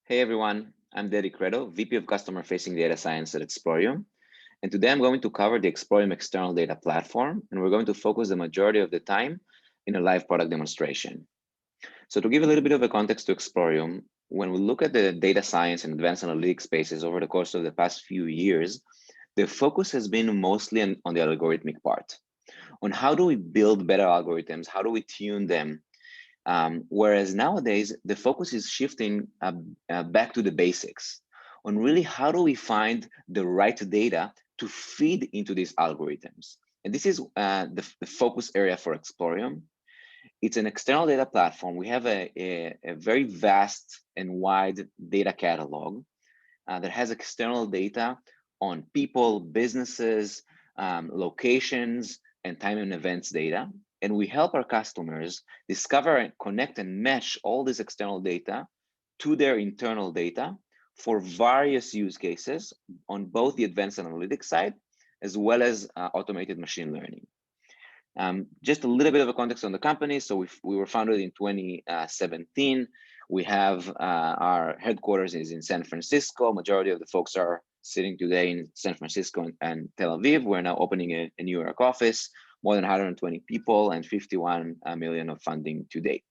Hey everyone, I'm Deddy Credo, VP of Customer Facing Data Science at Explorium. And today I'm going to cover the Explorium external data platform, and we're going to focus the majority of the time in a live product demonstration. So to give a little bit of a context to Explorium, when we look at the data science and advanced analytics spaces over the course of the past few years, the focus has been mostly on the algorithmic part, on how do we build better algorithms, how do we tune them, whereas nowadays, the focus is shifting back to the basics on really how do we find the right data to feed into these algorithms. And this is the focus area for Explorium. It's an external data platform. We have a very vast and wide data catalog that has external data on people, businesses, locations, and time and events data. And we help our customers discover and connect and match all this external data to their internal data for various use cases on both the advanced analytics side as well as automated machine learning. Just a little bit of a context on the company. So we were founded in 2017. We have our headquarters is in San Francisco. Majority of the folks are sitting today in San Francisco and Tel Aviv. We're now opening a New York office, more than 120 people and 51 million of funding to date.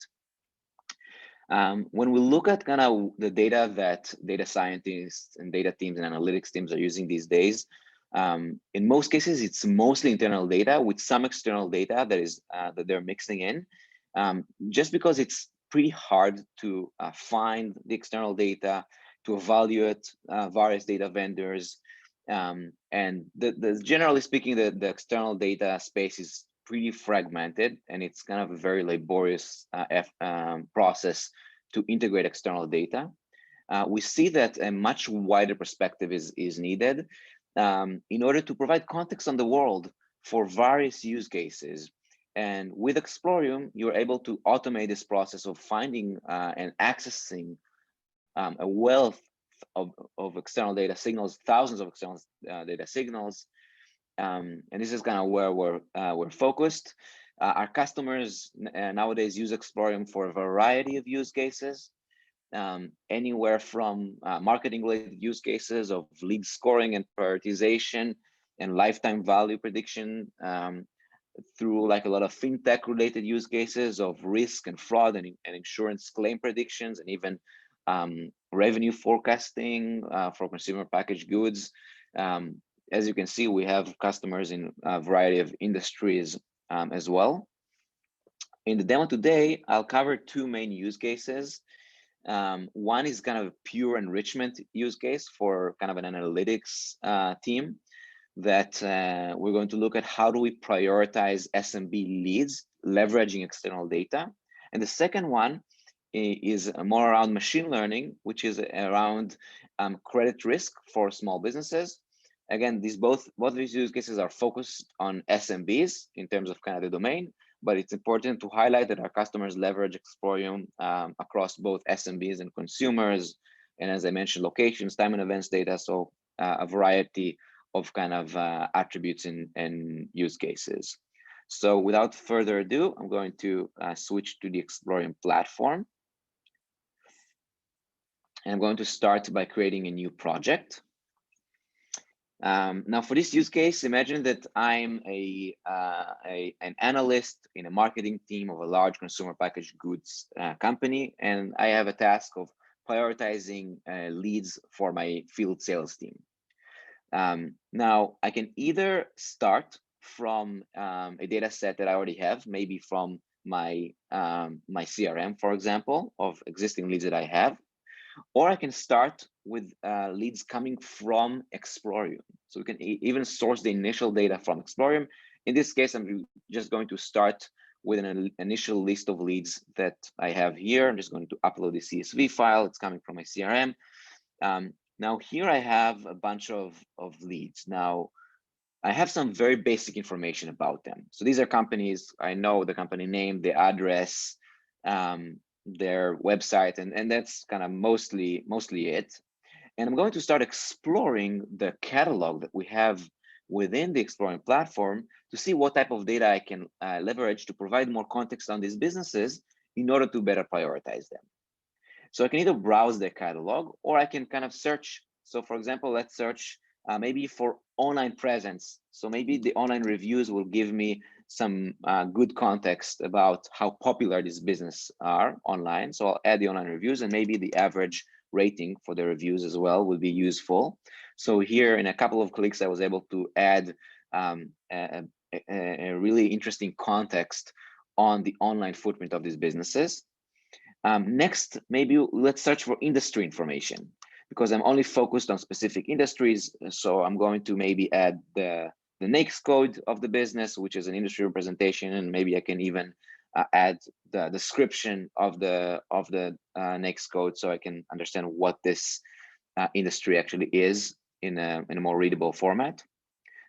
When we look at kind of the data that data scientists and data teams and analytics teams are using these days, in most cases, it's mostly internal data with some external data that they're mixing in, just because it's pretty hard to find the external data, to evaluate various data vendors. And generally speaking, the external data space is pretty fragmented, and it's kind of a very laborious process to integrate external data. We see that a much wider perspective is needed in order to provide context on the world for various use cases. And with Explorium, you're able to automate this process of finding and accessing a wealth of external data signals, thousands of external data signals. And this is kind of where we're focused. Our customers nowadays use Explorium for a variety of use cases. Anywhere from marketing related use cases of lead scoring and prioritization and lifetime value prediction, through like a lot of fintech related use cases of risk and fraud and insurance claim predictions, and even revenue forecasting for consumer packaged goods. As you can see, we have customers in a variety of industries as well. In the demo today, I'll cover two main use cases. One is kind of a pure enrichment use case for kind of an analytics team that we're going to look at how do we prioritize SMB leads, leveraging external data. And the second one is more around machine learning, which is around credit risk for small businesses. Again, both of these use cases are focused on SMBs in terms of kind of the domain, but it's important to highlight that our customers leverage Explorium across both SMBs and consumers. And as I mentioned, locations, time and events data, so a variety of kind of attributes and use cases. So without further ado, I'm going to switch to the Explorium platform. And I'm going to start by creating a new project. Now, for this use case, imagine that I'm an analyst in a marketing team of a large consumer packaged goods company, and I have a task of prioritizing leads for my field sales team. Now, I can either start from a data set that I already have, maybe from my CRM, for example, of existing leads that I have, or I can start with leads coming from Explorium. So we can even source the initial data from Explorium. In this case, I'm just going to start with an initial list of leads that I have here. I'm just going to upload the CSV file. It's coming from my CRM. Now here I have a bunch of leads. Now I have some very basic information about them. So these are companies. I know the company name, the address, their website, and that's kind of mostly it. And I'm going to start exploring the catalog that we have within the Explorium platform to see what type of data I can leverage to provide more context on these businesses in order to better prioritize them. So I can either browse the catalog or I can kind of search. So for example, let's search maybe for online presence. So maybe the online reviews will give me some good context about how popular these business are online. So I'll add the online reviews, and maybe the average rating for the reviews as well will be useful. So here in a couple of clicks, I was able to add a really interesting context on the online footprint of these businesses. Next, maybe let's search for industry information, because I'm only focused on specific industries. So I'm going to maybe add the NAICS code of the business, which is an industry representation, and maybe I can even add the description of the NAICS code, so I can understand what this industry actually is in a more readable format.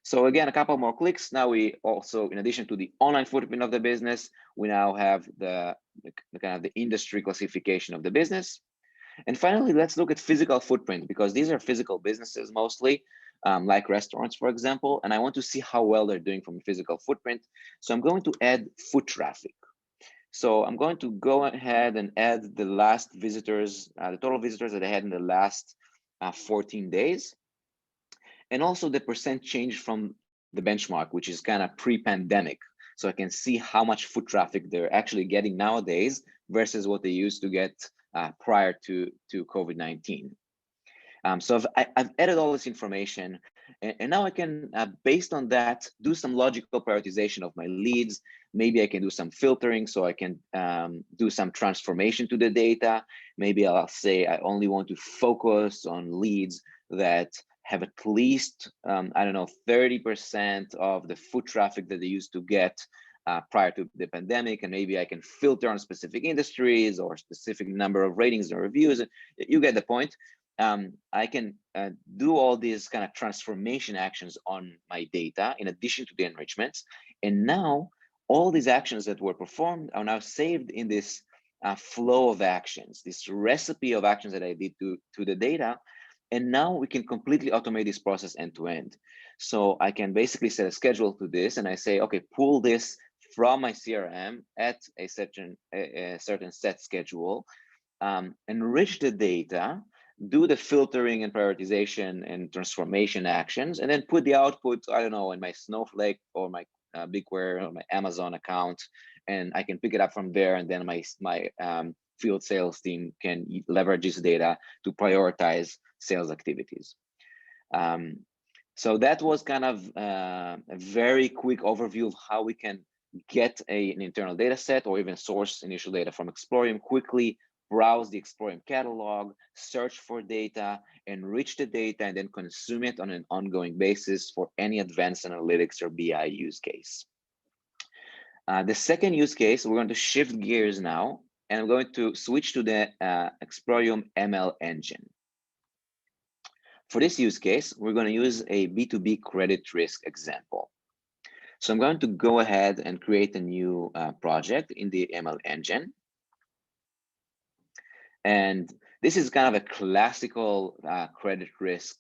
So again, a couple more clicks. Now we also, in addition to the online footprint of the business, we now have the kind of the industry classification of the business. And finally, let's look at physical footprint, because these are physical businesses mostly, like restaurants, for example, and I want to see how well they're doing from a physical footprint. So I'm going to add foot traffic. So I'm going to go ahead and add the last visitors, the total visitors that I had in the last 14 days. And also the percent change from the benchmark, which is kind of pre-pandemic. So I can see how much foot traffic they're actually getting nowadays versus what they used to get prior to COVID-19. So I've added all this information, and now I can, based on that, do some logical prioritization of my leads. Maybe I can do some filtering, so I can do some transformation to the data. Maybe I'll say I only want to focus on leads that have at least, I don't know, 30% of the foot traffic that they used to get prior to the pandemic, and maybe I can filter on specific industries or specific number of ratings or reviews. You get the point. I can do all these kind of transformation actions on my data in addition to the enrichments. And now all these actions that were performed are now saved in this flow of actions, this recipe of actions that I did to the data. And now we can completely automate this process end to end. So I can basically set a schedule to this, and I say, okay, pull this from my CRM at a certain set schedule, enrich the data, do the filtering and prioritization and transformation actions, and then put the output, I don't know, in my Snowflake or my BigQuery or my Amazon account, and I can pick it up from there. And then my field sales team can leverage this data to prioritize sales activities. So that was kind of a very quick overview of how we can get an internal data set or even source initial data from Explorium quickly, browse the Explorium catalog, search for data, enrich the data, and then consume it on an ongoing basis for any advanced analytics or BI use case. The second use case, we're going to shift gears now, and I'm going to switch to the Explorium ML engine. For this use case, we're going to use a B2B credit risk example. So I'm going to go ahead and create a new project in the ML engine. And this is kind of a classical credit risk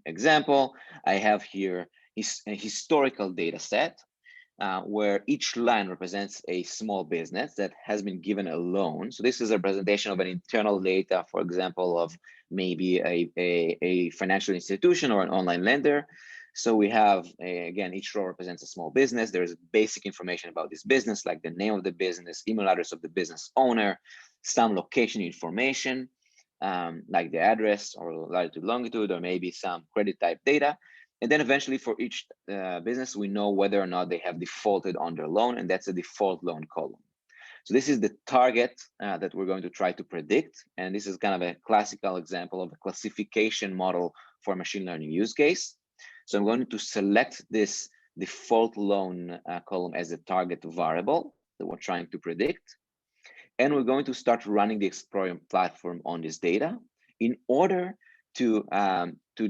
example. I have here a historical data set where each line represents a small business that has been given a loan. So this is a representation of an internal data, for example, of maybe a financial institution or an online lender. So we have, again, each row represents a small business. There's basic information about this business, like the name of the business, email address of the business owner, some location information, like the address or latitude, longitude, or maybe some credit type data. And then eventually for each business, we know whether or not they have defaulted on their loan, and that's a default loan column. So this is the target that we're going to try to predict. And this is kind of a classical example of a classification model for a machine learning use case. So I'm going to select this default loan column as a target variable that we're trying to predict. And we're going to start running the Explorium platform on this data in order to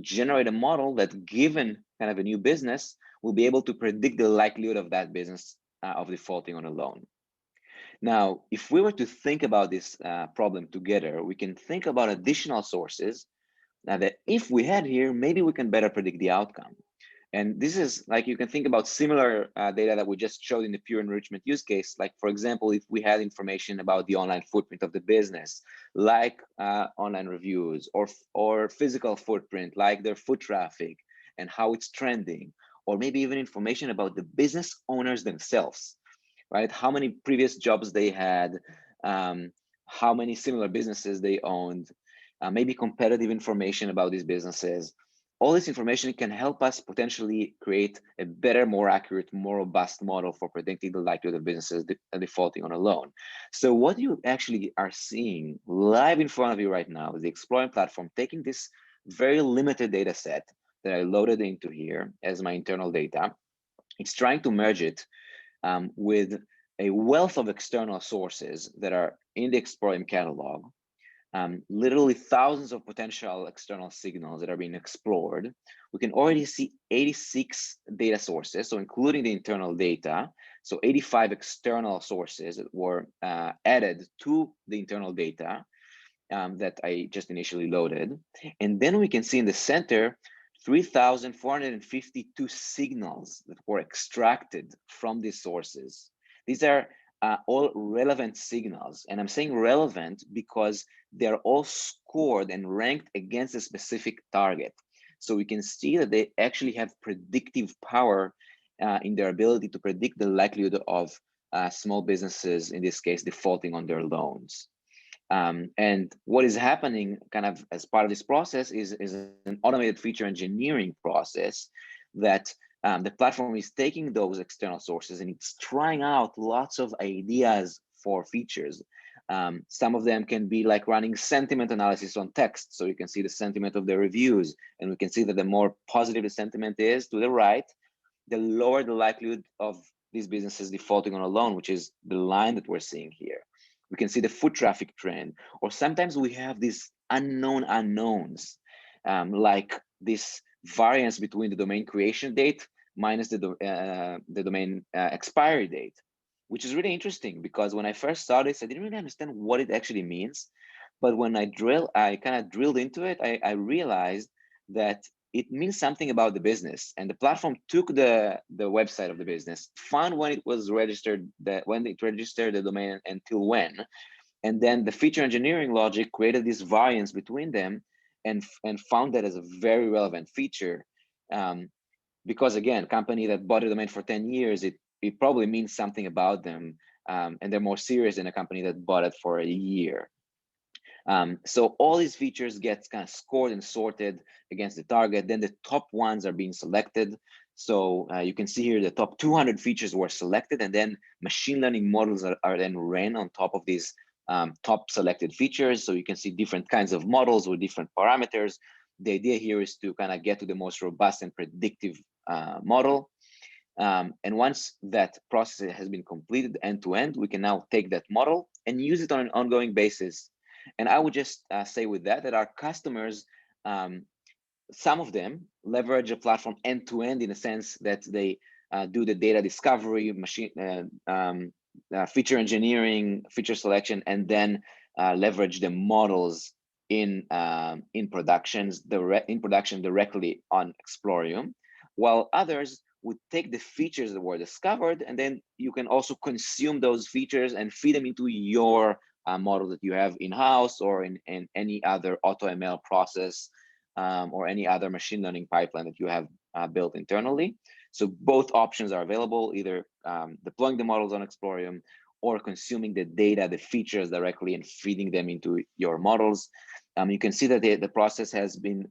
generate a model that, given kind of a new business, will be able to predict the likelihood of that business of defaulting on a loan. Now, if we were to think about this problem together, we can think about additional sources that if we had here, maybe we can better predict the outcome. And this is like, you can think about similar data that we just showed in the pure enrichment use case. Like, for example, if we had information about the online footprint of the business, like online reviews, or physical footprint, like their foot traffic and how it's trending, or maybe even information about the business owners themselves, right? How many previous jobs they had, um, how many similar businesses they owned, maybe competitive information about these businesses. All this information can help us potentially create a better, more accurate, more robust model for predicting the likelihood of businesses defaulting on a loan. So what you actually are seeing live in front of you right now is the Explorium platform taking this very limited data set that I loaded into here as my internal data. It's trying to merge it with a wealth of external sources that are in the Explorium catalog, literally thousands of potential external signals that are being explored. We can already see 86 data sources, so including the internal data. So 85 external sources that were added to the internal data that I just initially loaded. And then we can see in the center 3,452 signals that were extracted from these sources. These are all relevant signals. And I'm saying relevant because they're all scored and ranked against a specific target. So we can see that they actually have predictive power in their ability to predict the likelihood of small businesses, in this case, defaulting on their loans. And what is happening kind of as part of this process is an automated feature engineering process that the platform is taking those external sources and it's trying out lots of ideas for features. Some of them can be like running sentiment analysis on text. So you can see the sentiment of the reviews. And we can see that the more positive the sentiment is to the right, the lower the likelihood of these businesses defaulting on a loan, which is the line that we're seeing here. We can see the foot traffic trend, or sometimes we have these unknown unknowns, like this variance between the domain creation date minus the domain expiry date, which is really interesting because when I first saw this, I didn't really understand what it actually means. But when I kind of drilled into it, I realized that it means something about the business, and the platform took the website of the business, found when it was registered, when it registered the domain until when, and then the feature engineering logic created this variance between them, and found that as a very relevant feature. Because again, company that bought a domain for 10 years, it probably means something about them, and they're more serious than a company that bought it for a year. So all these features get kind of scored and sorted against the target. Then the top ones are being selected. So you can see here the top 200 features were selected, and then machine learning models are then ran on top of these top selected features. So you can see different kinds of models with different parameters. The idea here is to kind of get to the most robust and predictive model. And once that process has been completed end to end, we can now take that model and use it on an ongoing basis. And I would just say with that our customers, some of them leverage a platform end to end in a sense that they do the data discovery, feature engineering, feature selection, and then leverage the models in production directly on Explorium, while others would take the features that were discovered, and then you can also consume those features and feed them into your model that you have in-house or in any other AutoML process or any other machine learning pipeline that you have built internally. So both options are available, either deploying the models on Explorium or consuming the data, the features directly and feeding them into your models. You can see that the process has been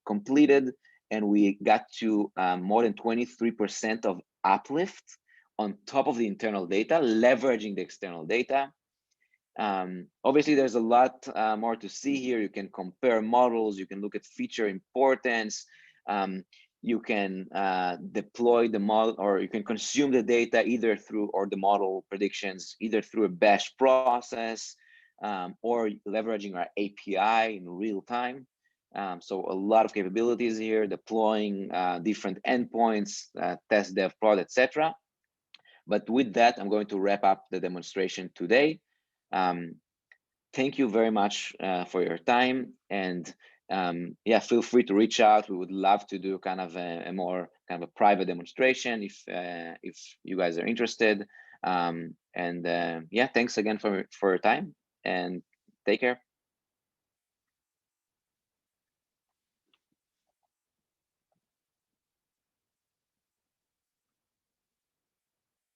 completed, and we got to more than 23% of uplift on top of the internal data, leveraging the external data. Obviously, there's a lot more to see here. You can compare models, you can look at feature importance, you can deploy the model, or you can consume the data either through, or the model predictions, either through a batch process or leveraging our API in real time. So a lot of capabilities here, deploying different endpoints, test, dev, prod, etc. But with that, I'm going to wrap up the demonstration today. Thank you very much for your time, and yeah, feel free to reach out. We would love to do kind of a more kind of a private demonstration if you guys are interested. Yeah, thanks again for your time, and take care.